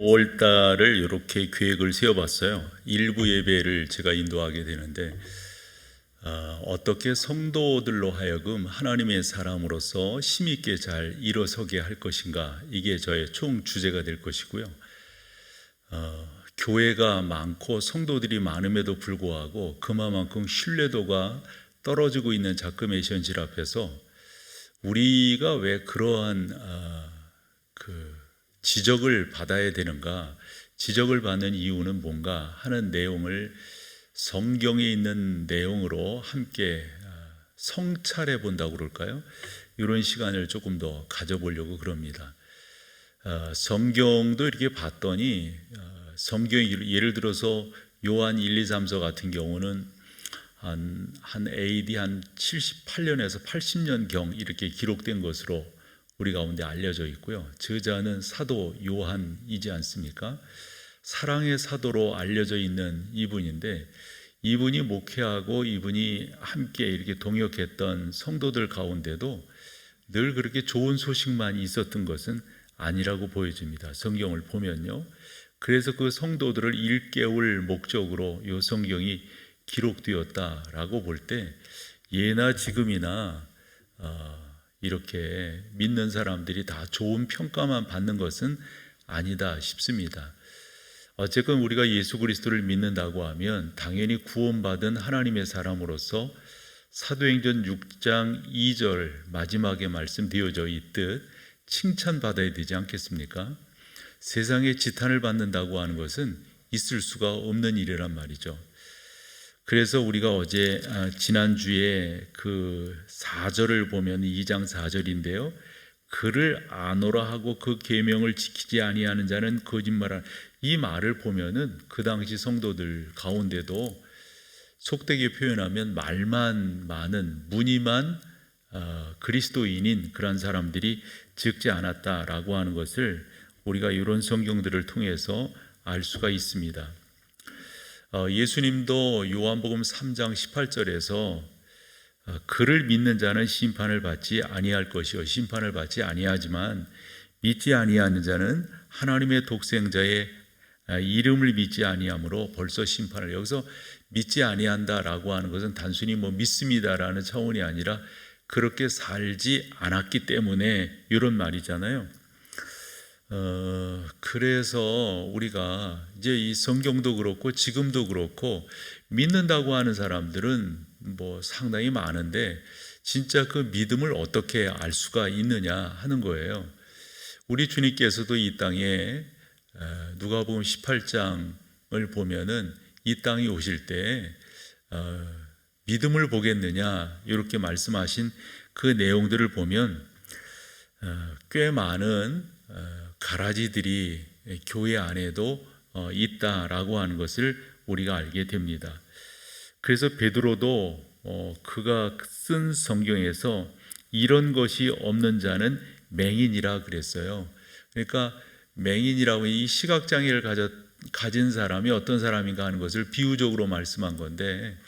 5월 달을 이렇게 계획을 세워봤어요. 일부 예배를 제가 인도하게 되는데 어떻게 성도들로 하여금 하나님의 사람으로서 힘있게 잘 일어서게 할 것인가, 이게 저의 총 주제가 될 것이고요. 교회가 많고 성도들이 많음에도 불구하고 그만큼 신뢰도가 떨어지고 있는 작금의 현실 앞에서 우리가 왜 그러한 지적을 받아야 되는가, 지적을 받는 이유는 뭔가 하는 내용을 성경에 있는 내용으로 함께 성찰해 본다고 그럴까요? 이런 시간을 조금 더 가져보려고 그럽니다. 성경도 이렇게 봤더니 성경이 예를 들어서 요한 1, 2, 3서 같은 경우는 한 AD 한 78년에서 80년경 이렇게 기록된 것으로 우리 가운데 알려져 있고요. 저자는 사도 요한이지 않습니까? 사랑의 사도로 알려져 있는 이분인데, 이분이 목회하고 이분이 함께 이렇게 동역했던 성도들 가운데도 늘 그렇게 좋은 소식만 있었던 것은 아니라고 보여집니다. 성경을 보면요. 그래서 그 성도들을 일깨울 목적으로 이 성경이 기록되었다라고 볼 때, 예나 지금이나 이렇게 믿는 사람들이 다 좋은 평가만 받는 것은 아니다 싶습니다. 어쨌건 우리가 예수 그리스도를 믿는다고 하면 당연히 구원받은 하나님의 사람으로서 사도행전 6장 2절 마지막에 말씀되어져 있듯 칭찬받아야 되지 않겠습니까? 세상에 지탄을 받는다고 하는 것은 있을 수가 없는 일이란 말이죠. 그래서 우리가 어제 지난주에 그 4절을 보면 2장 4절인데요. 그를 아노라 하고 그 계명을 지키지 아니하는 자는 거짓말하는, 이 말을 보면은 그 당시 성도들 가운데도 속되게 표현하면 말만 많은 무늬만 그리스도인인 그런 사람들이 적지 않았다라고 하는 것을 우리가 이런 성경들을 통해서 알 수가 있습니다. 예수님도 요한복음 3장 18절에서 그를 믿는 자는 심판을 받지 아니할 것이요 심판을 받지 아니하지만 믿지 아니하는 자는 하나님의 독생자의 이름을 믿지 아니하므로 벌써 심판을, 여기서 믿지 아니한다라고 하는 것은 단순히 믿습니다라는 차원이 아니라 그렇게 살지 않았기 때문에 이런 말이잖아요. 그래서 우리가 이제 이 성경도 그렇고 지금도 그렇고 믿는다고 하는 사람들은 상당히 많은데 진짜 그 믿음을 어떻게 알 수가 있느냐 하는 거예요. 우리 주님께서도 이 땅에 누가복음 18장을 보면은 이 땅에 오실 때 믿음을 보겠느냐 이렇게 말씀하신 그 내용들을 보면 꽤 많은 가라지들이 교회 안에도 있다라고 하는 것을 우리가 알게 됩니다. 그래서 베드로도 그가 쓴 성경에서 이런 것이 없는 자는 맹인이라 그랬어요. 그러니까 맹인이라고, 이 시각장애를 가진 사람이 어떤 사람인가 하는 것을 비유적으로 말씀한 건데,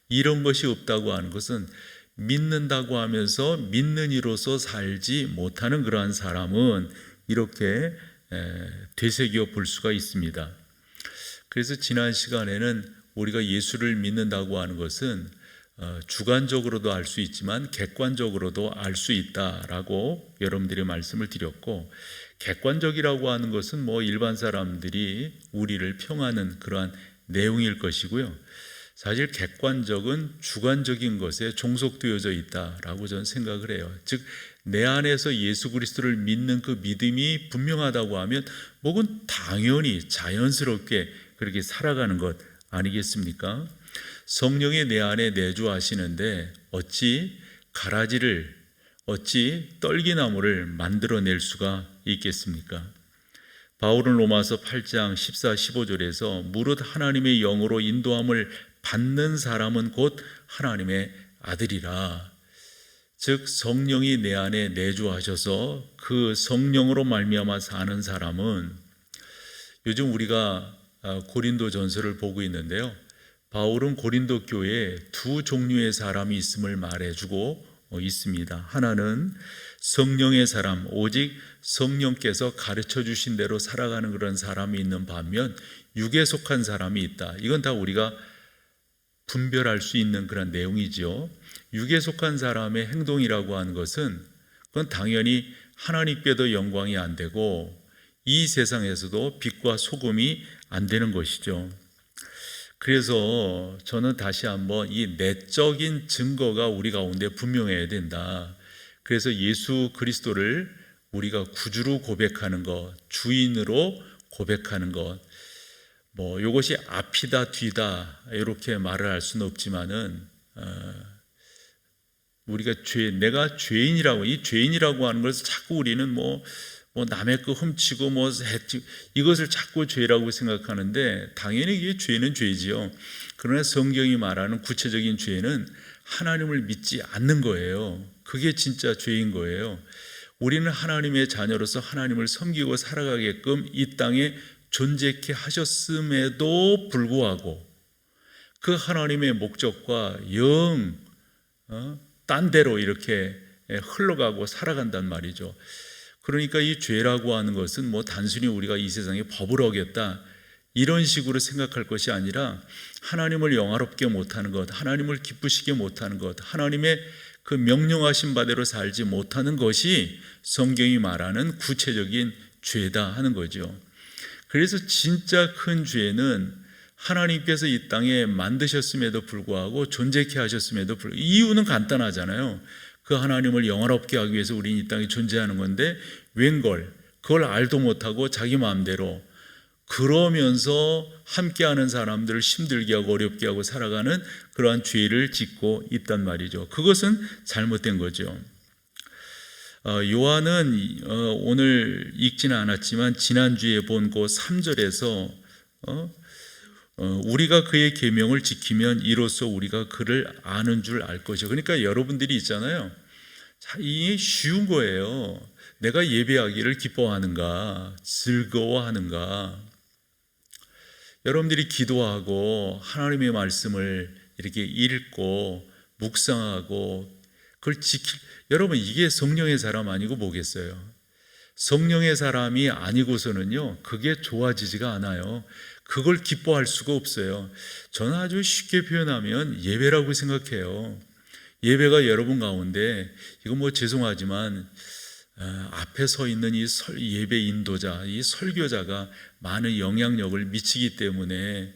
이런 것이 없다고 하는 것은 믿는다고 하면서 믿는 이로서 살지 못하는 그러한 사람은 이렇게 되새겨 볼 수가 있습니다. 그래서 지난 시간에는 우리가 예수를 믿는다고 하는 것은 주관적으로도 알 수 있지만 객관적으로도 알 수 있다라고 여러분들이 말씀을 드렸고, 객관적이라고 하는 것은 일반 사람들이 우리를 평하는 그러한 내용일 것이고요. 사실 객관적은 주관적인 것에 종속되어져 있다라고 저는 생각을 해요. 즉 내 안에서 예수 그리스도를 믿는 그 믿음이 분명하다고 하면 목은 당연히 자연스럽게 그렇게 살아가는 것 아니겠습니까? 성령이 내 안에 내주하시는데 어찌 가라지를, 어찌 떨기나무를 만들어낼 수가 있겠습니까? 바울은 로마서 8장 14, 15절에서 무릇 하나님의 영으로 인도함을 받는 사람은 곧 하나님의 아들이라. 즉 성령이 내 안에 내주하셔서 그 성령으로 말미암아 사는 사람은, 요즘 우리가 고린도 전서를 보고 있는데요. 바울은 고린도 교회에 두 종류의 사람이 있음을 말해주고 있습니다. 하나는 성령의 사람, 오직 성령께서 가르쳐 주신 대로 살아가는 그런 사람이 있는 반면 육에 속한 사람이 있다. 이건 다 우리가 분별할 수 있는 그런 내용이지요. 육에 속한 사람의 행동이라고 하는 것은 그건 당연히 하나님께도 영광이 안 되고 이 세상에서도 빛과 소금이 안 되는 것이죠. 그래서 저는 다시 한번 이 내적인 증거가 우리 가운데 분명해야 된다. 그래서 예수 그리스도를 우리가 구주로 고백하는 것, 주인으로 고백하는 것, 이것이 앞이다 뒤다 이렇게 말을 할 수는 없지만은 우리가 내가 죄인이라고, 이 죄인이라고 하는 것을 자꾸 우리는 남의 거 훔치고 이것을 자꾸 죄라고 생각하는데 당연히 이게 죄는 죄지요. 그러나 성경이 말하는 구체적인 죄는 하나님을 믿지 않는 거예요. 그게 진짜 죄인 거예요. 우리는 하나님의 자녀로서 하나님을 섬기고 살아가게끔 이 땅에 존재케 하셨음에도 불구하고 그 하나님의 목적과 딴 데로 이렇게 흘러가고 살아간단 말이죠. 그러니까 이 죄라고 하는 것은 단순히 우리가 이 세상에 법을 어겼다 이런 식으로 생각할 것이 아니라 하나님을 영화롭게 못하는 것, 하나님을 기쁘시게 못하는 것, 하나님의 그 명령하신 바대로 살지 못하는 것이 성경이 말하는 구체적인 죄다 하는 거죠. 그래서 진짜 큰 죄는 하나님께서 이 땅에 만드셨음에도 불구하고 존재케 하셨음에도 불구하고 이유는 간단하잖아요. 그 하나님을 영화롭게 하기 위해서 우리는 이 땅에 존재하는 건데 웬걸 그걸 알도 못하고 자기 마음대로 그러면서 함께하는 사람들을 힘들게 하고 어렵게 하고 살아가는 그러한 죄를 짓고 있단 말이죠. 그것은 잘못된 거죠. 요한은 오늘 읽지는 않았지만 지난주에 본 그 3절에서 우리가 그의 계명을 지키면 이로써 우리가 그를 아는 줄 알 것이요. 그러니까 여러분들이 있잖아요. 이게 쉬운 거예요. 내가 예배하기를 기뻐하는가, 즐거워하는가. 여러분들이 기도하고 하나님의 말씀을 이렇게 읽고 묵상하고 그걸 여러분 이게 성령의 사람 아니고 뭐겠어요? 성령의 사람이 아니고서는요 그게 좋아지지가 않아요. 그걸 기뻐할 수가 없어요. 저는 아주 쉽게 표현하면 예배라고 생각해요. 예배가 여러분 가운데 이거 죄송하지만 앞에 서 있는 이 예배 인도자, 이 설교자가 많은 영향력을 미치기 때문에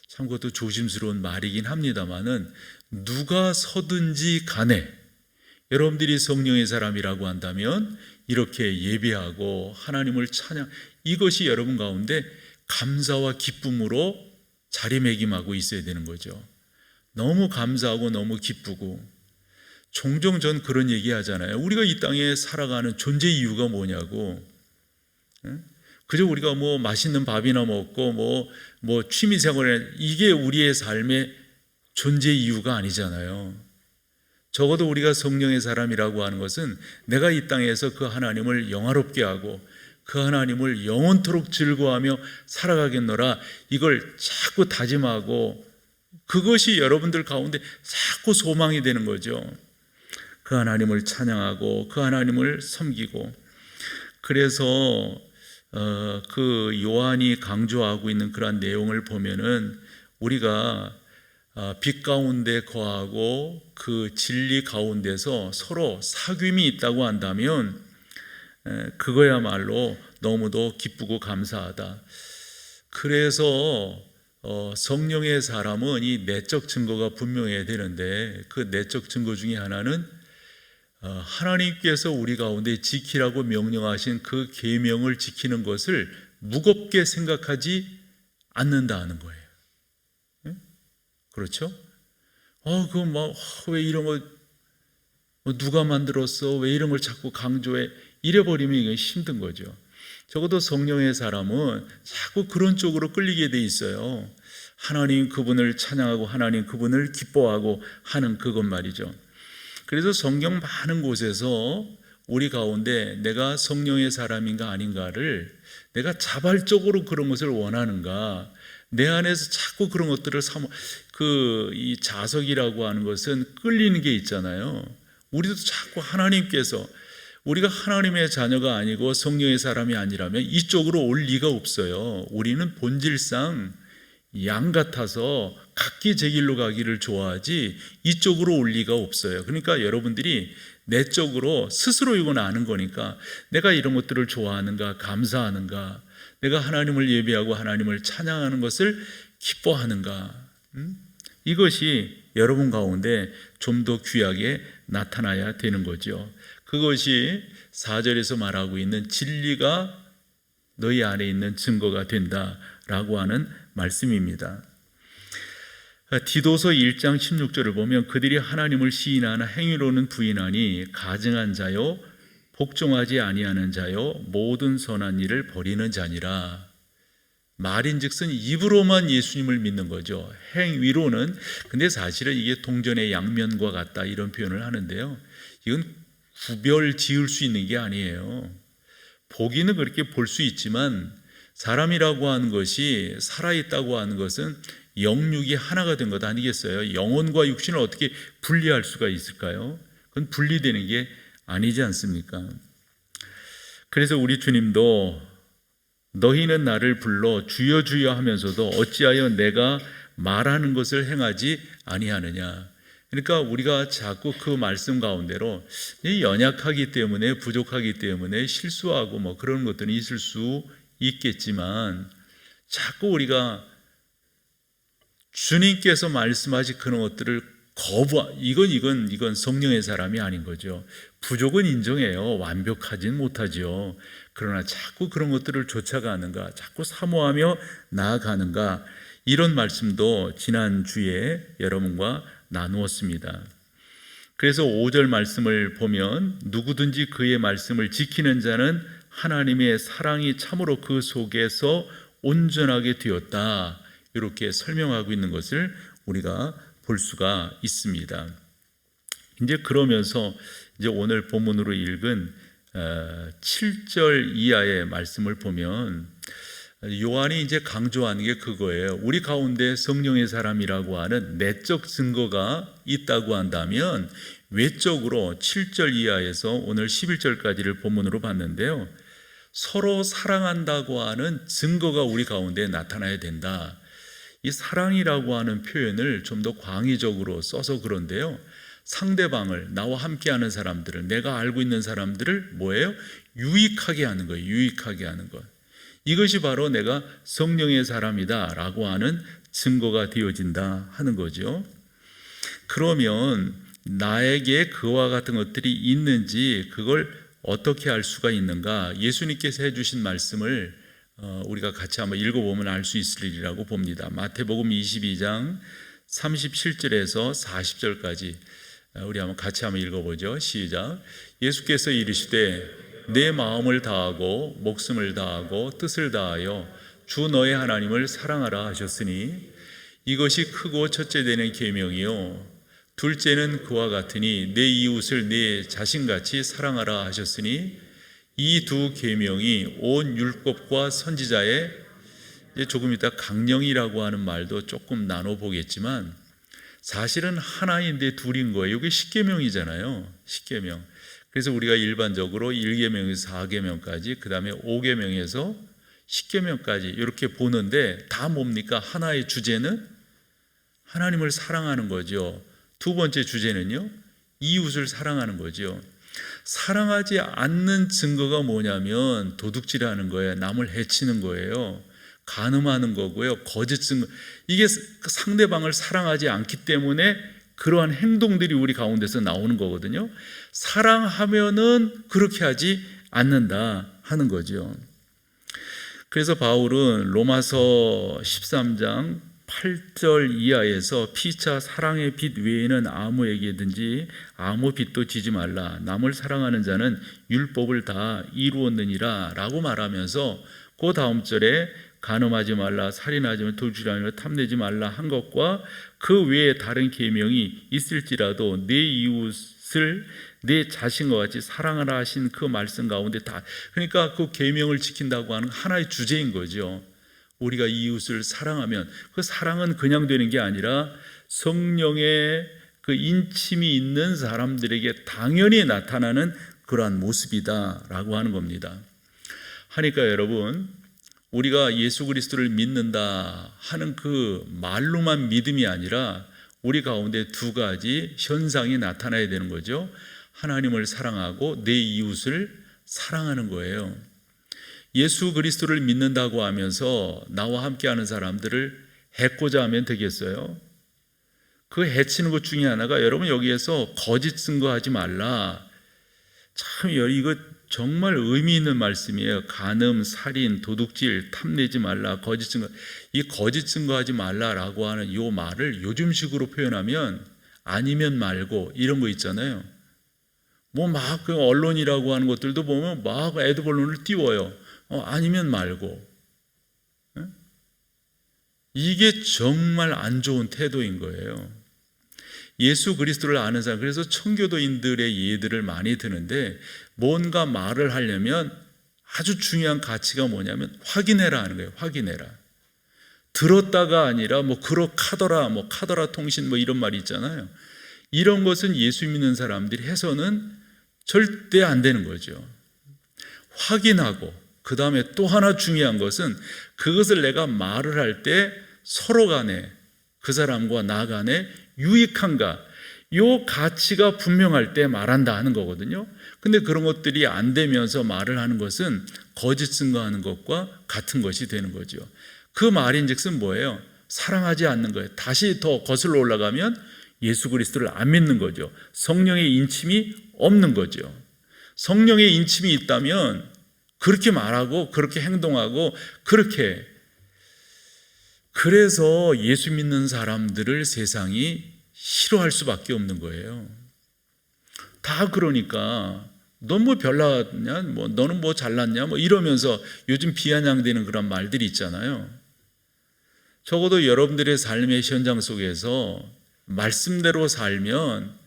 참 그것도 조심스러운 말이긴 합니다만은 누가 서든지 간에 여러분들이 성령의 사람이라고 한다면 이렇게 예배하고 하나님을 찬양, 이것이 여러분 가운데 감사와 기쁨으로 자리매김하고 있어야 되는 거죠. 너무 감사하고 너무 기쁘고. 종종 전 그런 얘기 하잖아요. 우리가 이 땅에 살아가는 존재 이유가 뭐냐고. 그저 우리가 맛있는 밥이나 먹고 취미생활에 이게 우리의 삶의 존재 이유가 아니잖아요. 적어도 우리가 성령의 사람이라고 하는 것은 내가 이 땅에서 그 하나님을 영화롭게 하고 그 하나님을 영원토록 즐거워하며 살아가겠노라 이걸 자꾸 다짐하고 그것이 여러분들 가운데 자꾸 소망이 되는 거죠. 그 하나님을 찬양하고 그 하나님을 섬기고. 그래서 그 요한이 강조하고 있는 그러한 내용을 보면은 우리가 빛 가운데 거하고 그 진리 가운데서 서로 사귐이 있다고 한다면 그거야말로 너무도 기쁘고 감사하다. 그래서 성령의 사람은 이 내적 증거가 분명해야 되는데 그 내적 증거 중에 하나는 하나님께서 우리 가운데 지키라고 명령하신 그 계명을 지키는 것을 무겁게 생각하지 않는다는 거예요. 그렇죠? 왜 이런 거 누가 만들었어? 왜 이런 걸 자꾸 강조해? 이래버리면 이게 힘든 거죠. 적어도 성령의 사람은 자꾸 그런 쪽으로 끌리게 돼 있어요. 하나님 그분을 찬양하고 하나님 그분을 기뻐하고 하는 그것 말이죠. 그래서 성경 많은 곳에서 우리 가운데 내가 성령의 사람인가 아닌가를 내가 자발적으로 그런 것을 원하는가, 내 안에서 자꾸 그런 것들을 이 자석이라고 하는 것은 끌리는 게 있잖아요. 우리도 자꾸 하나님께서 우리가 하나님의 자녀가 아니고 성령의 사람이 아니라면 이쪽으로 올 리가 없어요. 우리는 본질상 양 같아서 각기 제 길로 가기를 좋아하지 이쪽으로 올 리가 없어요. 그러니까 여러분들이 내적으로 스스로 이건 아는 거니까 내가 이런 것들을 좋아하는가, 감사하는가, 내가 하나님을 예배하고 하나님을 찬양하는 것을 기뻐하는가, 이것이 여러분 가운데 좀 더 귀하게 나타나야 되는 거죠. 그것이 4절에서 말하고 있는 진리가 너희 안에 있는 증거가 된다라고 하는 말씀입니다. 디도서 1장 16절을 보면 그들이 하나님을 시인하나 행위로는 부인하니 가증한 자요 복종하지 아니하는 자요 모든 선한 일을 버리는 자니라. 말인즉슨 입으로만 예수님을 믿는 거죠. 행위로는, 근데 사실은 이게 동전의 양면과 같다 이런 표현을 하는데요, 이건 구별 지을 수 있는 게 아니에요. 보기는 그렇게 볼 수 있지만 사람이라고 하는 것이 살아있다고 하는 것은 영육이 하나가 된 것 아니겠어요? 영혼과 육신을 어떻게 분리할 수가 있을까요? 그건 분리되는 게 아니지 않습니까? 그래서 우리 주님도 너희는 나를 불러 주여 주여 하면서도 어찌하여 내가 말하는 것을 행하지 아니하느냐. 그러니까 우리가 자꾸 그 말씀 가운데로 연약하기 때문에, 부족하기 때문에 실수하고 뭐 그런 것들은 있을 수 있겠지만 자꾸 우리가 주님께서 말씀하신 그런 것들을 이건 성령의 사람이 아닌 거죠. 부족은 인정해요. 완벽하진 못하죠. 그러나 자꾸 그런 것들을 쫓아가는가, 자꾸 사모하며 나아가는가, 이런 말씀도 지난주에 여러분과 나누었습니다. 그래서 5절 말씀을 보면 누구든지 그의 말씀을 지키는 자는 하나님의 사랑이 참으로 그 속에서 온전하게 되었다, 이렇게 설명하고 있는 것을 우리가 볼 수가 있습니다. 이제 그러면서 이제 오늘 본문으로 읽은 7절 이하의 말씀을 보면 요한이 이제 강조하는 게 그거예요. 우리 가운데 성령의 사람이라고 하는 내적 증거가 있다고 한다면 외적으로 7절 이하에서 오늘 11절까지를 본문으로 봤는데요, 서로 사랑한다고 하는 증거가 우리 가운데 나타나야 된다. 이 사랑이라고 하는 표현을 좀 더 광의적으로 써서 그런데요, 상대방을, 나와 함께하는 사람들을, 내가 알고 있는 사람들을 뭐예요? 유익하게 하는 거예요. 유익하게 하는 것. 이것이 바로 내가 성령의 사람이다 라고 하는 증거가 되어진다 하는 거죠. 그러면 나에게 그와 같은 것들이 있는지 그걸 어떻게 알 수가 있는가? 예수님께서 해주신 말씀을 우리가 같이 한번 읽어보면 알 수 있으리라고 봅니다. 마태복음 22장 37절에서 40절까지 우리 한번 같이 한번 읽어보죠. 시작. 예수께서 이르시되 내 마음을 다하고 목숨을 다하고 뜻을 다하여 주 너의 하나님을 사랑하라 하셨으니 이것이 크고 첫째 되는 계명이요 둘째는 그와 같으니 내 이웃을 내 자신같이 사랑하라 하셨으니 이 두 계명이 온 율법과 선지자의, 이제 조금 이따 강령이라고 하는 말도 조금 나눠보겠지만 사실은 하나인데 둘인 거예요. 이게 십계명이잖아요. 십계명. 그래서 우리가 일반적으로 1계명에서 4계명까지, 그 다음에 5계명에서 10계명까지 이렇게 보는데 다 뭡니까? 하나의 주제는 하나님을 사랑하는 거죠. 두 번째 주제는요, 이웃을 사랑하는 거죠. 사랑하지 않는 증거가 뭐냐면 도둑질하는 거예요. 남을 해치는 거예요. 간음하는 거고요. 거짓 증거. 이게 상대방을 사랑하지 않기 때문에 그러한 행동들이 우리 가운데서 나오는 거거든요. 사랑하면은 그렇게 하지 않는다 하는 거죠. 그래서 바울은 로마서 13장 8절 이하에서 피차 사랑의 빛 외에는 아무에게든지 아무 빛도 지지 말라. 남을 사랑하는 자는 율법을 다 이루었느니라 라고 말하면서 그 다음 절에 간음하지 말라, 살인하지 말라, 도주하지 말라, 탐내지 말라 한 것과 그 외에 다른 계명이 있을지라도 내 이웃을 내 자신과 같이 사랑하라 하신 그 말씀 가운데 다, 그러니까 그 계명을 지킨다고 하는 하나의 주제인 거죠. 우리가 이웃을 사랑하면 그 사랑은 그냥 되는 게 아니라 성령의 그 인침이 있는 사람들에게 당연히 나타나는 그러한 모습이다라고 하는 겁니다. 하니까 여러분, 우리가 예수 그리스도를 믿는다 하는 그 말로만 믿음이 아니라 우리 가운데 두 가지 현상이 나타나야 되는 거죠. 하나님을 사랑하고 내 이웃을 사랑하는 거예요. 예수 그리스도를 믿는다고 하면서 나와 함께하는 사람들을 해코자 하면 되겠어요? 그 해치는 것 중에 하나가, 여러분 여기에서 거짓 증거하지 말라. 참 이거 정말 의미 있는 말씀이에요. 간음, 살인, 도둑질, 탐내지 말라, 거짓 증거. 이 거짓 증거하지 말라라고 하는 이 말을 요즘식으로 표현하면 아니면 말고 이런 거 있잖아요. 뭐 막 그 언론이라고 하는 것들도 보면 막 애드벌론을 띄워요. 아니면 말고. 이게 정말 안 좋은 태도인 거예요. 예수 그리스도를 아는 사람, 그래서 청교도인들의 예들을 많이 드는데, 뭔가 말을 하려면 아주 중요한 가치가 뭐냐면 확인해라 하는 거예요. 확인해라. 들었다가 아니라 뭐 그렇카더라, 뭐 카더라 통신 뭐 이런 말이 있잖아요. 이런 것은 예수 믿는 사람들이 해서는 절대 안 되는 거죠. 확인하고, 그 다음에 또 하나 중요한 것은 그것을 내가 말을 할 때 서로 간에, 그 사람과 나 간에 유익한가, 요 가치가 분명할 때 말한다 하는 거거든요. 근데 그런 것들이 안 되면서 말을 하는 것은 거짓 증거하는 것과 같은 것이 되는 거죠. 그 말인즉슨 뭐예요? 사랑하지 않는 거예요. 다시 더 거슬러 올라가면 예수 그리스도를 안 믿는 거죠. 성령의 인침이 없는 거죠. 성령의 인침이 있다면 그렇게 말하고 그렇게 행동하고 그렇게, 그래서 예수 믿는 사람들을 세상이 싫어할 수밖에 없는 거예요. 다 그러니까 넌 뭐 별나냐, 뭐 너는 뭐 잘났냐, 뭐 이러면서 요즘 비아냥대는 그런 말들이 있잖아요. 적어도 여러분들의 삶의 현장 속에서 말씀대로 살면,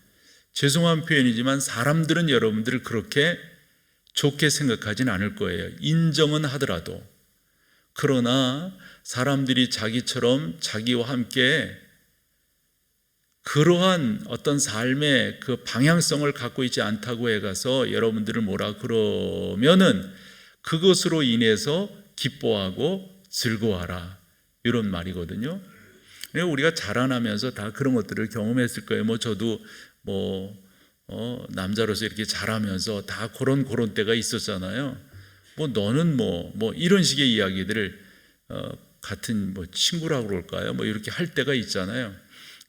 죄송한 표현이지만 사람들은 여러분들을 그렇게 좋게 생각하진 않을 거예요. 인정은 하더라도. 그러나 사람들이 자기처럼 자기와 함께 그러한 어떤 삶의 그 방향성을 갖고 있지 않다고 해가서 여러분들을 뭐라 그러면은 그것으로 인해서 기뻐하고 즐거워하라, 이런 말이거든요. 우리가 자라나면서 다 그런 것들을 경험했을 거예요. 뭐 저도 남자로서 이렇게 자라면서 다 그런 때가 있었잖아요. 뭐 너는 뭐 이런 식의 이야기들을 같은 뭐 친구라고 그럴까요? 뭐 이렇게 할 때가 있잖아요.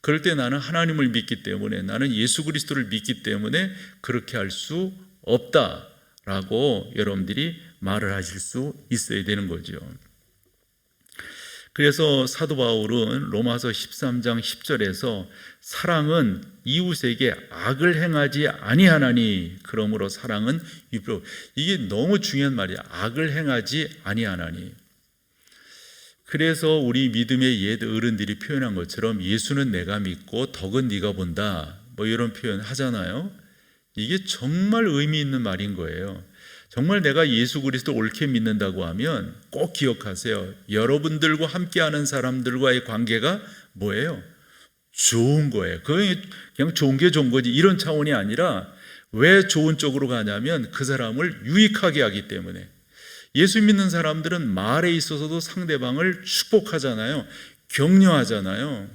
그럴 때 나는 하나님을 믿기 때문에, 나는 예수 그리스도를 믿기 때문에 그렇게 할 수 없다라고 여러분들이 말을 하실 수 있어야 되는 거죠. 그래서 사도 바울은 로마서 13장 10절에서 사랑은 이웃에게 악을 행하지 아니하나니, 그러므로 사랑은 유표. 이게 너무 중요한 말이야. 악을 행하지 아니하나니. 그래서 우리 믿음의 옛 어른들이 표현한 것처럼 예수는 내가 믿고 덕은 네가 본다, 뭐 이런 표현 하잖아요. 이게 정말 의미 있는 말인 거예요. 정말 내가 예수 그리스도 옳게 믿는다고 하면 꼭 기억하세요. 여러분들과 함께하는 사람들과의 관계가 뭐예요? 좋은 거예요. 그냥 좋은 게 좋은 거지, 이런 차원이 아니라, 왜 좋은 쪽으로 가냐면 그 사람을 유익하게 하기 때문에. 예수 믿는 사람들은 말에 있어서도 상대방을 축복하잖아요. 격려하잖아요.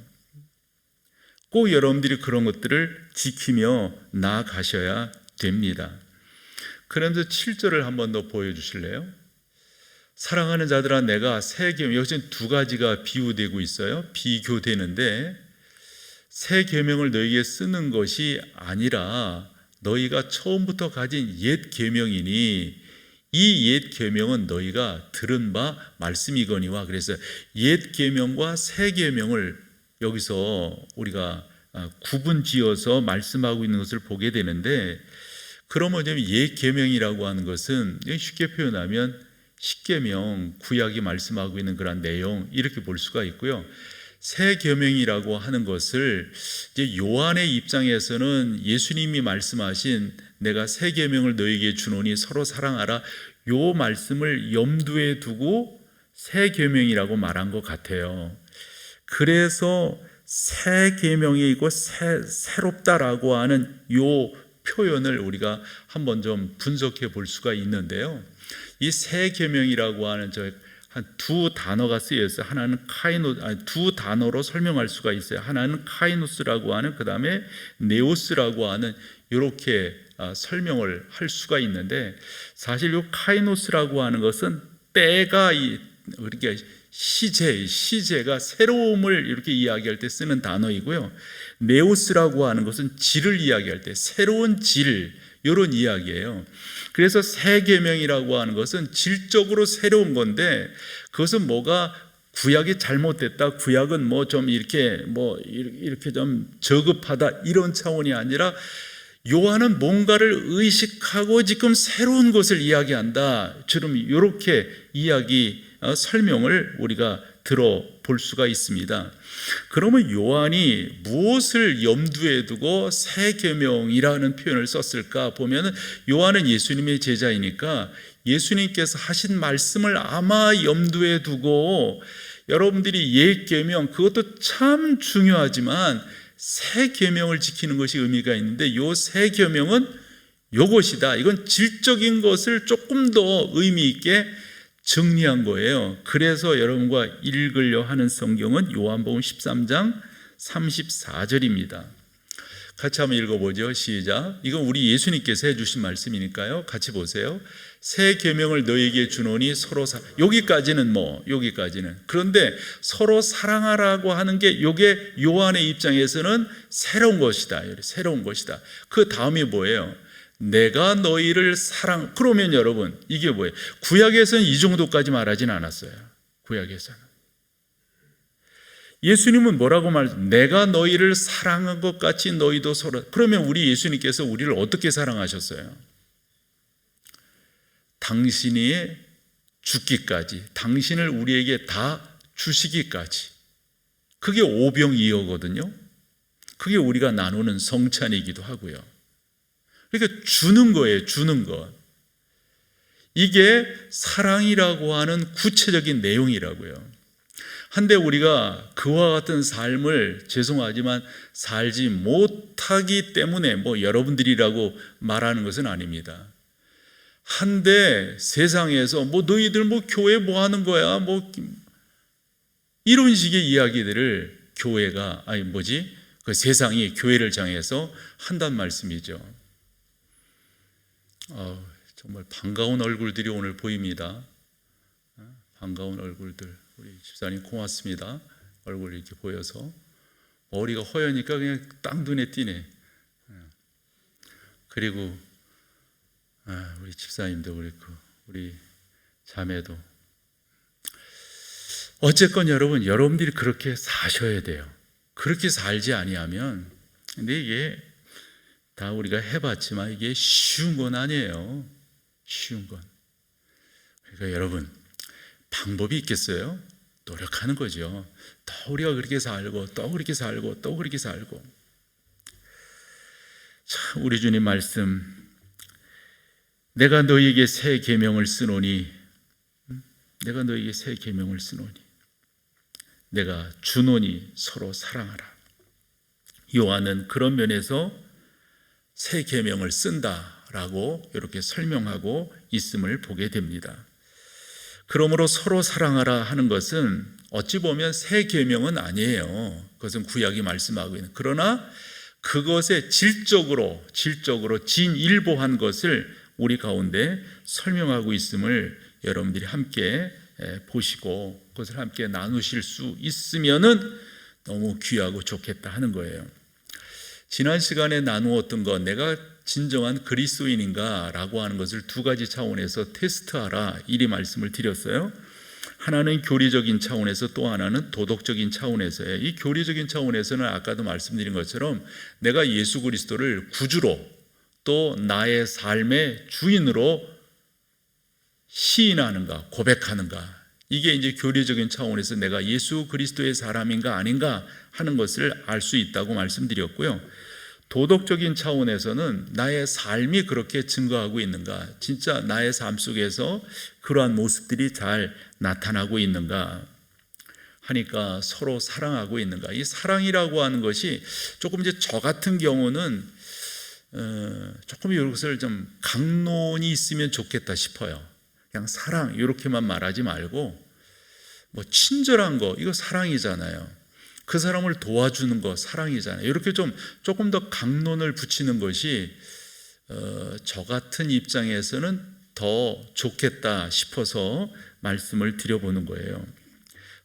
꼭 여러분들이 그런 것들을 지키며 나아가셔야 됩니다. 그런데 7절을 한 번 더 보여주실래요? 사랑하는 자들아, 내가 새 계명, 여기서 두 가지가 비유되고 있어요. 비교되는데, 새 계명을 너희에게 쓰는 것이 아니라 너희가 처음부터 가진 옛 계명이니, 이 옛 계명은 너희가 들은 바 말씀이거니와. 그래서 옛 계명과 새 계명을 여기서 우리가 구분지어서 말씀하고 있는 것을 보게 되는데, 그러면 옛 계명이라고 하는 것은 쉽게 표현하면 십계명, 구약이 말씀하고 있는 그런 내용, 이렇게 볼 수가 있고요. 새 계명이라고 하는 것을 이제 요한의 입장에서는 예수님이 말씀하신 내가 새 계명을 너희에게 주노니 서로 사랑하라, 요 말씀을 염두에 두고 새 계명이라고 말한 것 같아요. 그래서 새 계명이고 새롭다라고 하는 요 표현을 우리가 한번 좀 분석해 볼 수가 있는데요. 이 새 계명이라고 하는 한 두 단어가 쓰여 있어요. 하나는 두 단어로 설명할 수가 있어요. 하나는 카이노스라고 하는, 그 다음에 네오스라고 하는, 이렇게 설명을 할 수가 있는데, 사실 이 카이노스라고 하는 것은 때가 이렇게 시제가 새로움을 이렇게 이야기할 때 쓰는 단어이고요. 네오스라고 하는 것은 질을 이야기할 때 새로운 질, 이런 이야기예요. 그래서 새 계명이라고 하는 것은 질적으로 새로운 건데, 그것은 뭐가 구약이 잘못됐다, 구약은 이렇게 좀 저급하다, 이런 차원이 아니라 요한은 뭔가를 의식하고 지금 새로운 것을 이야기한다, 지금 이렇게 설명을 우리가 들어볼 수가 있습니다. 그러면 요한이 무엇을 염두에 두고 새 계명이라는 표현을 썼을까 보면은, 요한은 예수님의 제자이니까 예수님께서 하신 말씀을 아마 염두에 두고, 여러분들이 옛 계명, 그것도 참 중요하지만 새 계명을 지키는 것이 의미가 있는데, 요 새 계명은 요것이다, 이건 질적인 것을 조금 더 의미 있게 정리한 거예요. 그래서 여러분과 읽으려 하는 성경은 요한복음 13장 34절입니다. 같이 한번 읽어보죠. 시작. 이건 우리 예수님께서 해주신 말씀이니까요. 같이 보세요. 새 계명을 너희에게 주노니 서로 여기까지는 그런데 서로 사랑하라고 하는 게, 요게 요한의 입장에서는 새로운 것이다. 새로운 것이다. 그 다음이 뭐예요? 내가 너희를 그러면 여러분, 이게 뭐예요? 구약에서는 이 정도까지 말하진 않았어요. 구약에서는 예수님은 뭐라고 내가 너희를 사랑한 것 같이 너희도 서로. 그러면 우리 예수님께서 우리를 어떻게 사랑하셨어요? 당신이 죽기까지, 당신을 우리에게 다 주시기까지. 그게 오병이어거든요. 그게 우리가 나누는 성찬이기도 하고요. 그러니까 주는 거예요. 주는 것. 이게 사랑이라고 하는 구체적인 내용이라고요. 한데 우리가 그와 같은 삶을 죄송하지만 살지 못하기 때문에 여러분들이라고 말하는 것은 아닙니다. 한데 세상에서 너희들 교회 뭐 하는 거야? 이런 식의 이야기들을 교회가 그 세상이 교회를 향해서 한단 말씀이죠. 정말 반가운 얼굴들이 오늘 보입니다. 반가운 얼굴들. 우리 집사님 고맙습니다. 얼굴 이렇게 보여서. 머리가 허여니까 그냥 딱 눈에 띄네. 그리고 우리 집사님도 그렇고 우리 자매도. 어쨌건 여러분들이 그렇게 사셔야 돼요. 그렇게 살지 아니하면, 근데 이게 다 우리가 해봤지만 이게 쉬운 건 아니에요. 쉬운 건. 그러니까 여러분, 방법이 있겠어요? 노력하는 거죠. 또 우리가 그렇게 살고 또 그렇게 살고 또 그렇게 살고. 자, 우리 주님 말씀, 내가 너희에게 새 계명을 쓰노니, 내가 너희에게 새 계명을 쓰노니, 내가 주노니 서로 사랑하라. 요한은 그런 면에서 새 계명을 쓴다라고 이렇게 설명하고 있음을 보게 됩니다. 그러므로 서로 사랑하라 하는 것은 어찌 보면 새 계명은 아니에요. 그것은 구약이 말씀하고 있는. 그러나 그것의 질적으로 진일보한 것을 우리 가운데 설명하고 있음을 여러분들이 함께 보시고 그것을 함께 나누실 수 있으면은 너무 귀하고 좋겠다 하는 거예요. 지난 시간에 나누었던 것, 내가 진정한 그리스도인인가 라고 하는 것을 두 가지 차원에서 테스트하라, 이리 말씀을 드렸어요. 하나는 교리적인 차원에서, 또 하나는 도덕적인 차원에서예요. 이 교리적인 차원에서는 아까도 말씀드린 것처럼 내가 예수 그리스도를 구주로 또 나의 삶의 주인으로 시인하는가, 고백하는가, 이게 이제 교리적인 차원에서 내가 예수 그리스도의 사람인가 아닌가 하는 것을 알 수 있다고 말씀드렸고요. 도덕적인 차원에서는 나의 삶이 그렇게 증거하고 있는가, 진짜 나의 삶 속에서 그러한 모습들이 잘 나타나고 있는가. 하니까 서로 사랑하고 있는가. 이 사랑이라고 하는 것이 조금 이제 저 같은 경우는 조금 이것을 좀 강론이 있으면 좋겠다 싶어요. 그냥 사랑 이렇게만 말하지 말고 뭐 친절한 거 이거 사랑이잖아요. 그 사람을 도와주는 거 사랑이잖아요. 이렇게 좀 조금 더 강론을 붙이는 것이 저 같은 입장에서는 더 좋겠다 싶어서 말씀을 드려보는 거예요.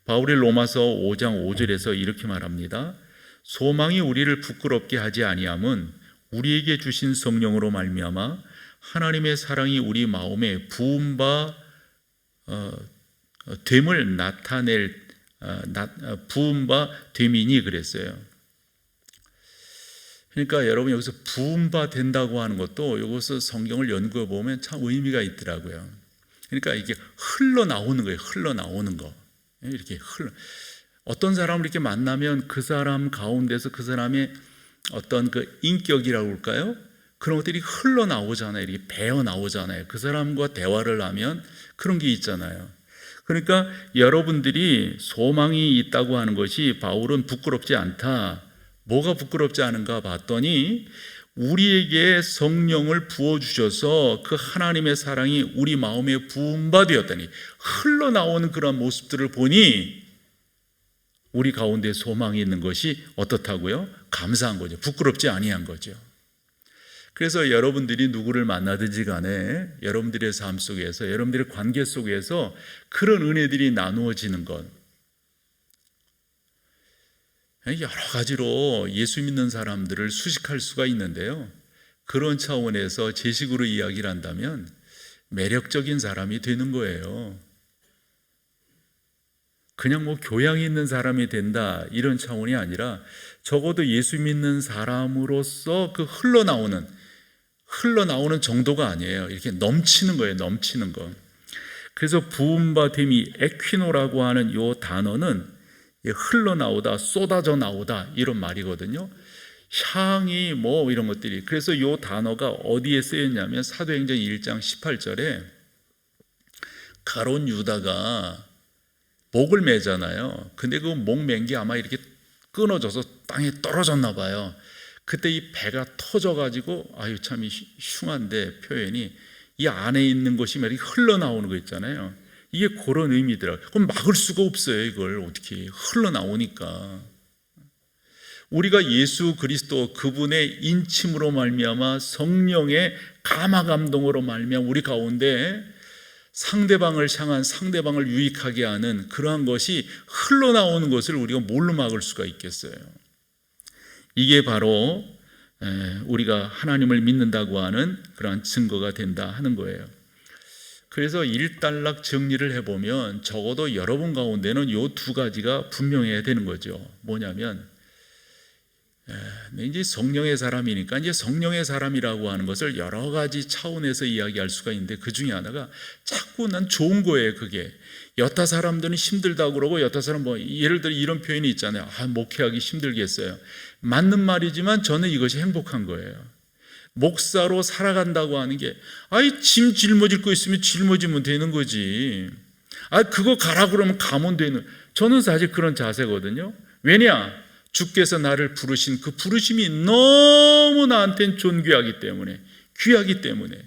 바울이 로마서 5장 5절에서 이렇게 말합니다. 소망이 우리를 부끄럽게 하지 아니함은 우리에게 주신 성령으로 말미암아 하나님의 사랑이 우리 마음에 부은 바 됨을 나타낼 부은 바 됨이니 그랬어요. 그러니까 여러분 여기서 부은 바 된다고 하는 것도 이것을 성경을 연구해 보면 참 의미가 있더라고요. 그러니까 이게 흘러나오는 거예요. 흘러나오는 거. 이렇게 어떤 사람을 이렇게 만나면 그 사람 가운데서 그 사람의 어떤 그 인격이라고 할까요? 그런 것들이 흘러나오잖아요. 이렇게 배어나오잖아요. 그 사람과 대화를 하면 그런 게 있잖아요. 그러니까 여러분들이 소망이 있다고 하는 것이 바울은 부끄럽지 않다. 뭐가 부끄럽지 않은가 봤더니 우리에게 성령을 부어주셔서 그 하나님의 사랑이 우리 마음에 부은 바 되었다니 흘러나오는 그런 모습들을 보니 우리 가운데 소망이 있는 것이 어떻다고요? 감사한 거죠. 부끄럽지 아니한 거죠. 그래서 여러분들이 누구를 만나든지 간에 여러분들의 삶 속에서 여러분들의 관계 속에서 그런 은혜들이 나누어지는 것 여러 가지로 예수 믿는 사람들을 수식할 수가 있는데요. 그런 차원에서 제 식으로 이야기를 한다면 매력적인 사람이 되는 거예요. 그냥 뭐 교양이 있는 사람이 된다 이런 차원이 아니라 적어도 예수 믿는 사람으로서 그 흘러나오는 정도가 아니에요. 이렇게 넘치는 거예요. 넘치는 거. 그래서 부은 바 됨이 에퀴노라고 하는 이 단어는 흘러나오다, 쏟아져 나오다 이런 말이거든요. 향이 뭐 이런 것들이. 그래서 이 단어가 어디에 쓰였냐면 사도행전 1장 18절에 가룟 유다가 목을 매잖아요. 근데 그 목 맨 게 아마 이렇게 끊어져서 땅에 떨어졌나 봐요. 그때 이 배가 터져가지고 아유 참 흉한데 표현이 이 안에 있는 것이 말이 흘러나오는 거 있잖아요. 이게 그런 의미더라고요. 그럼 막을 수가 없어요. 이걸 어떻게 흘러나오니까. 우리가 예수 그리스도 그분의 인침으로 말미암아 성령의 감화 감동으로 말미암아 우리 가운데 상대방을 향한 상대방을 유익하게 하는 그러한 것이 흘러나오는 것을 우리가 뭘로 막을 수가 있겠어요? 이게 바로 우리가 하나님을 믿는다고 하는 그러한 증거가 된다 하는 거예요. 그래서 일단락 정리를 해보면 적어도 여러분 가운데는 이 두 가지가 분명해야 되는 거죠. 뭐냐면 이제 성령의 사람이니까 이제 성령의 사람이라고 하는 것을 여러 가지 차원에서 이야기할 수가 있는데 그 중에 하나가 자꾸 난 좋은 거예요. 그게 여타 사람들은 힘들다고 그러고 여타 사람 뭐 예를 들어 이런 표현이 있잖아요. 목회하기 힘들겠어요. 맞는 말이지만 저는 이것이 행복한 거예요. 목사로 살아간다고 하는 게 짐 짊어질 거 있으면 짊어지면 되는 거지. 그거 가라 그러면 가면 되는. 저는 사실 그런 자세거든요. 왜냐? 주께서 나를 부르신 그 부르심이 너무 나한테는 존귀하기 때문에, 귀하기 때문에.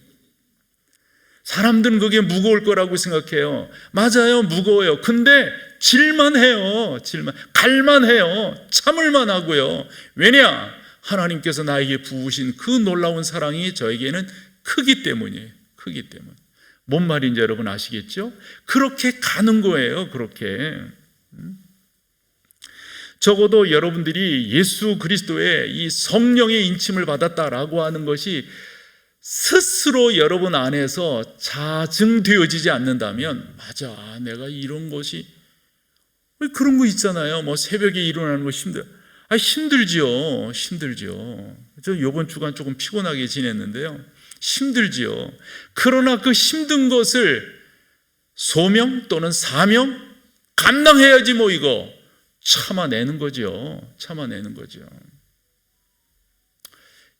사람들은 그게 무거울 거라고 생각해요. 맞아요, 무거워요. 근데 질만해요. 갈만해요. 참을만 하고요. 왜냐? 하나님께서 나에게 부으신 그 놀라운 사랑이 저에게는 크기 때문이에요. 크기 때문에. 뭔 말인지 여러분 아시겠죠? 그렇게 가는 거예요. 그렇게. 적어도 여러분들이 예수 그리스도의 이 성령의 인침을 받았다라고 하는 것이 스스로 여러분 안에서 자증되어지지 않는다면 맞아, 내가 이런 것이 그런 거 있잖아요. 뭐 새벽에 일어나는 거 힘들지요. 저 이번 주간 조금 피곤하게 지냈는데요. 힘들지요. 그러나 그 힘든 것을 소명 또는 사명 감당해야지 뭐 이거 참아내는 거죠.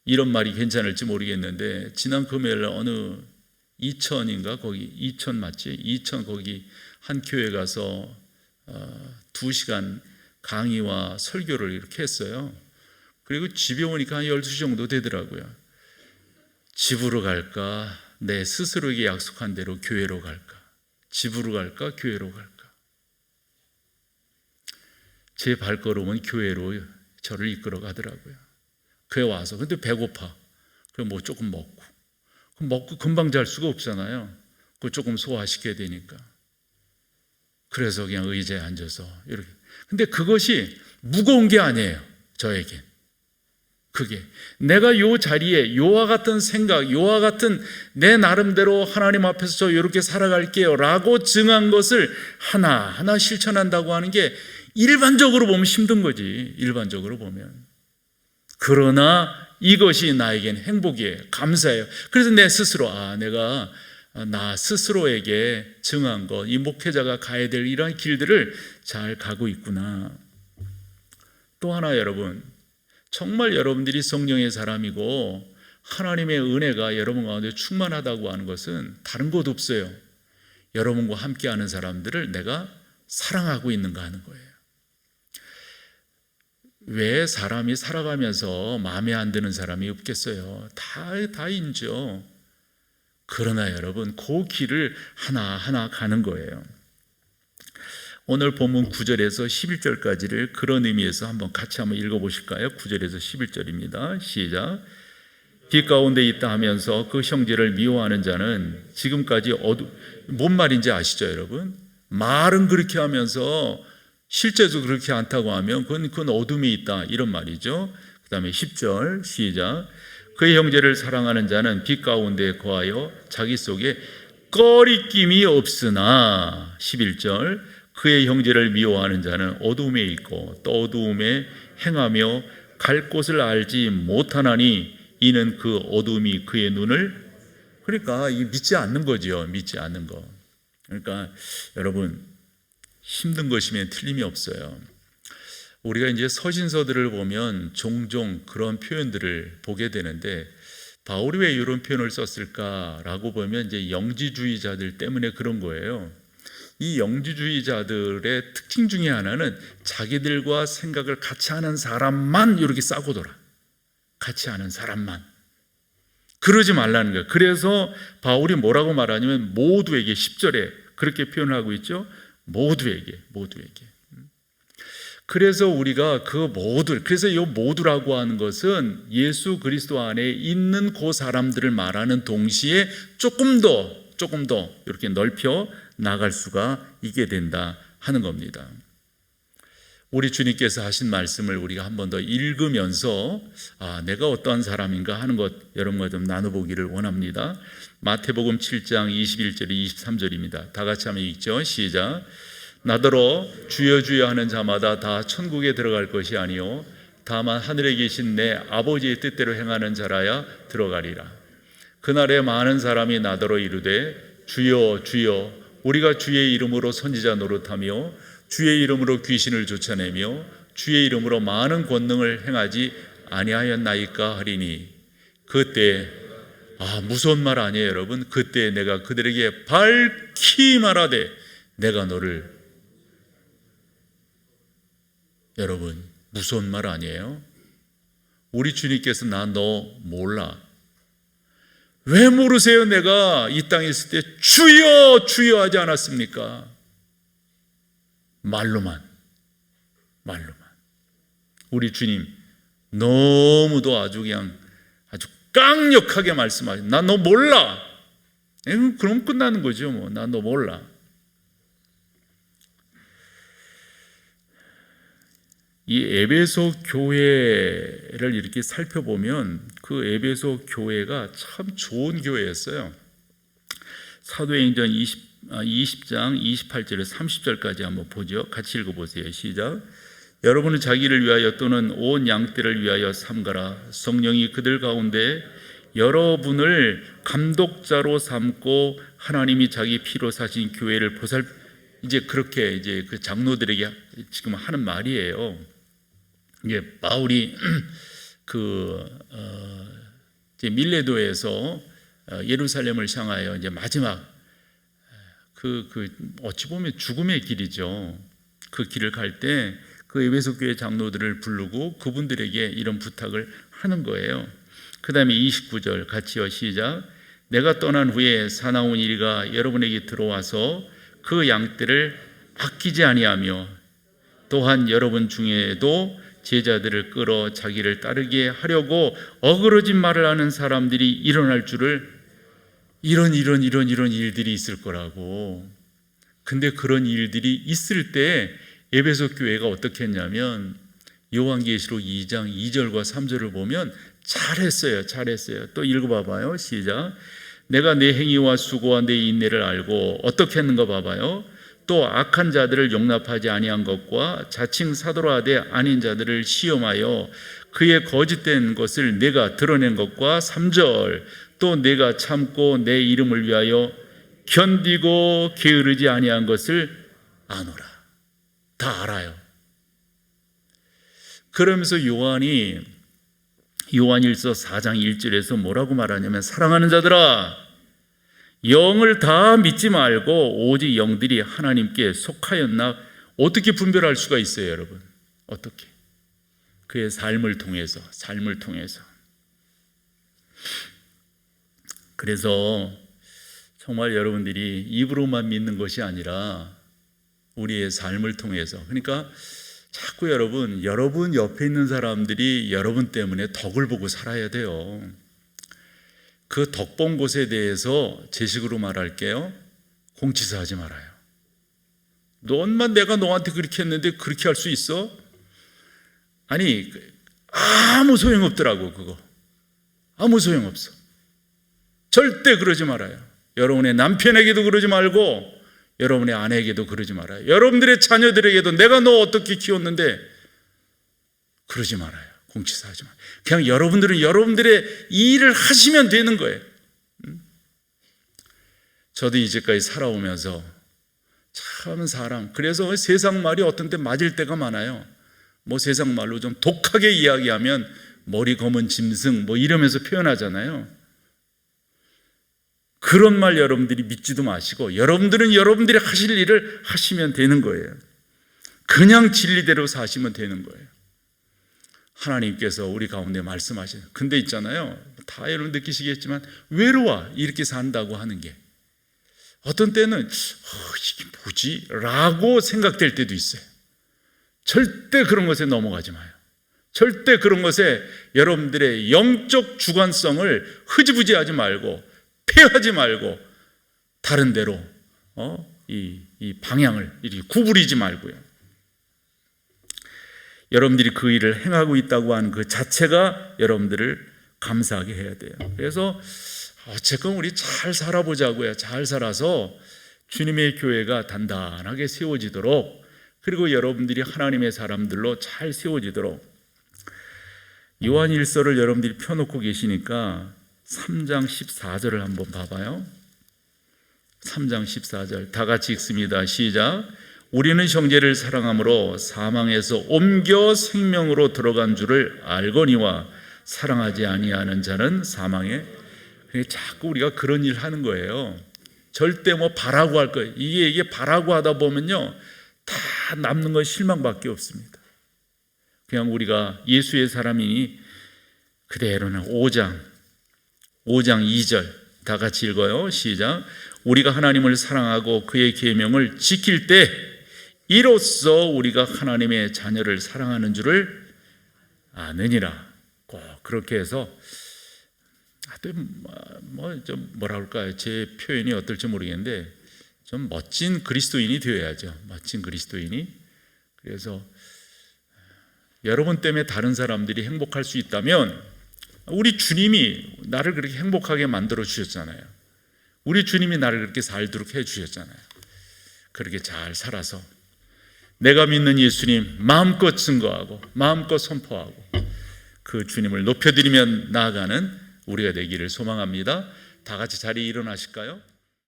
이런 말이 괜찮을지 모르겠는데 지난 금요일 어느 이천인가 거기 이천 맞지? 이천 거기 한 교회 가서 2시간 강의와 설교를 이렇게 했어요. 그리고 집에 오니까 한 12시 정도 되더라고요. 집으로 갈까? 내 스스로에게 약속한 대로 교회로 갈까? 집으로 갈까? 교회로 갈까? 제 발걸음은 교회로 저를 이끌어 가더라고요. 교회 와서 근데 배고파. 그럼 뭐 조금 먹고 금방 잘 수가 없잖아요. 그거 조금 소화시켜야 되니까. 그래서 그냥 의자에 앉아서 이렇게. 근데 그것이 무거운 게 아니에요. 저에게. 그게 내가 요 자리에 요와 같은 생각, 요와 같은 내 나름대로 하나님 앞에서 저 이렇게 살아갈게요 라고 증한 것을 하나하나 실천한다고 하는 게 일반적으로 보면 힘든 거지. 일반적으로 보면. 그러나 이것이 나에겐 행복이에요. 감사해요. 그래서 내 스스로 내가 나 스스로에게 증한 것, 이 목회자가 가야 될 이런 길들을 잘 가고 있구나. 또 하나 여러분, 정말 여러분들이 성령의 사람이고 하나님의 은혜가 여러분 가운데 충만하다고 하는 것은 다른 것 없어요. 여러분과 함께하는 사람들을 내가 사랑하고 있는가 하는 거예요. 왜 사람이 살아가면서 마음에 안 드는 사람이 없겠어요? 다 인죠. 그러나 여러분, 그 길을 하나하나 가는 거예요. 오늘 본문 9절에서 11절까지를 그런 의미에서 같이 한번 읽어보실까요? 9절에서 11절입니다. 시작. 빛 가운데 있다 하면서 그 형제를 미워하는 자는 지금까지 뭔 말인지 아시죠, 여러분? 말은 그렇게 하면서 실제도 그렇게 않다고 하면 그건 어둠에 있다, 이런 말이죠. 그 다음에 10절 시작. 그의 형제를 사랑하는 자는 빛 가운데 거하여 자기 속에 꺼리낌이 없으나 11절. 그의 형제를 미워하는 자는 어두움에 있고 또 어두움에 행하며 갈 곳을 알지 못하나니 이는 그 어두움이 그의 눈을, 그러니까 이 믿지 않는 거죠. 믿지 않는 거. 그러니까 여러분, 힘든 것이면 틀림이 없어요. 우리가 이제 서신서들을 보면 종종 그런 표현들을 보게 되는데, 바울이 왜 이런 표현을 썼을까라고 보면 이제 영지주의자들 때문에 그런 거예요. 이 영지주의자들의 특징 중에 하나는 자기들과 생각을 같이 하는 사람만 이렇게 싸고 돌아. 같이 하는 사람만. 그러지 말라는 거예요. 그래서 바울이 뭐라고 말하냐면 모두에게, 10절에 그렇게 표현을 하고 있죠. 모두에게. 그래서 우리가 그래서 이 모두라고 하는 것은 예수 그리스도 안에 있는 그 사람들을 말하는 동시에 조금 더 이렇게 넓혀 나갈 수가 있게 된다 하는 겁니다. 우리 주님께서 하신 말씀을 우리가 한 번 더 읽으면서 내가 어떠한 사람인가 하는 것 여러분과 좀 나눠보기를 원합니다. 마태복음 7장 21절 23절입니다. 다 같이 한번 읽죠. 시작. 나더러 주여 주여 하는 자마다 다 천국에 들어갈 것이 아니요 다만 하늘에 계신 내 아버지의 뜻대로 행하는 자라야 들어가리라. 그날에 많은 사람이 나더러 이르되 주여 주여 우리가 주의 이름으로 선지자 노릇하며 주의 이름으로 귀신을 쫓아내며 주의 이름으로 많은 권능을 행하지 아니하였나이까 하리니 그때 무서운 말 아니에요 여러분. 그때 내가 그들에게 밝히 말하되 내가 너를, 여러분 무서운 말 아니에요? 우리 주님께서 나 너 몰라. 왜 모르세요? 내가 이 땅에 있을 때 주여 주여 하지 않았습니까? 말로만. 우리 주님 너무도 아주 강력하게 말씀하죠. 나 너 몰라. 그럼 끝나는 거죠. 나 너 몰라. 이 에베소 교회를 이렇게 살펴보면 그 에베소 교회가 참 좋은 교회였어요. 사도행전 20장 28절에서 30절까지 한번 보죠. 같이 읽어보세요. 시작. 여러분은 자기를 위하여 또는 온 양떼를 위하여 삼가라. 성령이 그들 가운데 여러분을 감독자로 삼고 하나님이 자기 피로 사신 교회를 이제 그렇게 이제 그 장로들에게 지금 하는 말이에요. 이게 바울이 이제 밀레도에서 예루살렘을 향하여 이제 마지막 어찌 보면 죽음의 길이죠. 그 길을 갈 때 그 에베소 교회 장로들을 부르고 그분들에게 이런 부탁을 하는 거예요. 그 다음에 29절 같이요, 시작. 내가 떠난 후에 사나운 이리가 여러분에게 들어와서 그 양떼를 아끼지 아니하며 또한 여러분 중에도 제자들을 끌어 자기를 따르게 하려고 어그러진 말을 하는 사람들이 일어날 줄을, 이런 일들이 있을 거라고. 근데 그런 일들이 있을 때 에베소 교회가 어떻게 했냐면 요한계시록 2장 2절과 3절을 보면 잘했어요. 또 읽어봐봐요. 시작. 내가 내 행위와 수고와 내 인내를 알고 어떻게 했는가 봐봐요. 또 악한 자들을 용납하지 아니한 것과 자칭 사도라 하되 아닌 자들을 시험하여 그의 거짓된 것을 내가 드러낸 것과 3절 또 내가 참고 내 이름을 위하여 견디고 게으르지 아니한 것을 아노라. 다 알아요. 그러면서 요한이 요한일서 4장 1절에서 뭐라고 말하냐면 사랑하는 자들아 영을 다 믿지 말고 오직 영들이 하나님께 속하였나 어떻게 분별할 수가 있어요, 여러분? 어떻게? 그의 삶을 통해서. 그래서 정말 여러분들이 입으로만 믿는 것이 아니라 우리의 삶을 통해서, 그러니까 자꾸 여러분 옆에 있는 사람들이 여러분 때문에 덕을 보고 살아야 돼요. 그 덕 본 곳에 대해서 제 식으로 말할게요. 공치사하지 말아요. 너만 내가 너한테 그렇게 했는데 그렇게 할 수 있어? 아니 아무 소용없더라고. 그거 아무 소용없어. 절대 그러지 말아요. 여러분의 남편에게도 그러지 말고 여러분의 아내에게도 그러지 말아요. 여러분들의 자녀들에게도 내가 너 어떻게 키웠는데 그러지 말아요. 공치사하지 마요. 그냥 여러분들은 여러분들의 일을 하시면 되는 거예요. 저도 이제까지 살아오면서 참 그래서 세상 말이 어떤 때 맞을 때가 많아요. 뭐 세상 말로 좀 독하게 이야기하면 머리 검은 짐승 뭐 이러면서 표현하잖아요. 그런 말 여러분들이 믿지도 마시고 여러분들은 여러분들이 하실 일을 하시면 되는 거예요. 그냥 진리대로 사시면 되는 거예요. 하나님께서 우리 가운데 말씀하시는. 근데 있잖아요, 다 여러분 느끼시겠지만 외로워 이렇게 산다고 하는 게 어떤 때는 이게 뭐지? 라고 생각될 때도 있어요. 절대 그런 것에 넘어가지 마요. 절대 그런 것에 여러분들의 영적 주관성을 흐지부지하지 말고 폐하지 말고 다른 데로 이 방향을 이렇게 구부리지 말고요. 여러분들이 그 일을 행하고 있다고 하는 그 자체가 여러분들을 감사하게 해야 돼요. 그래서 어쨌건 우리 잘 살아보자고요. 잘 살아서 주님의 교회가 단단하게 세워지도록, 그리고 여러분들이 하나님의 사람들로 잘 세워지도록. 요한일서를 여러분들이 펴놓고 계시니까 3장 14절을 한번 봐봐요. 3장 14절 다 같이 읽습니다. 시작. 우리는 형제를 사랑함으로 사망에서 옮겨 생명으로 들어간 줄을 알거니와 사랑하지 아니하는 자는 사망에. 자꾸 우리가 그런 일 하는 거예요. 절대 뭐 바라고 할 거예요. 이게 바라고 하다 보면요 다 남는 건 실망밖에 없습니다. 그냥 우리가 예수의 사람이니 그대로는 5장 2절 다 같이 읽어요. 시작. 우리가 하나님을 사랑하고 그의 계명을 지킬 때 이로써 우리가 하나님의 자녀를 사랑하는 줄을 아느니라. 꼭 그렇게 해서 좀 뭐라 그럴까요? 제 표현이 어떨지 모르겠는데 좀 멋진 그리스도인이 되어야죠. 멋진 그리스도인이. 그래서 여러분 때문에 다른 사람들이 행복할 수 있다면 우리 주님이 나를 그렇게 행복하게 만들어 주셨잖아요. 우리 주님이 나를 그렇게 살도록 해 주셨잖아요. 그렇게 잘 살아서 내가 믿는 예수님 마음껏 증거하고 마음껏 선포하고 그 주님을 높여드리며 나아가는 우리가 되기를 소망합니다. 다 같이 자리에 일어나실까요?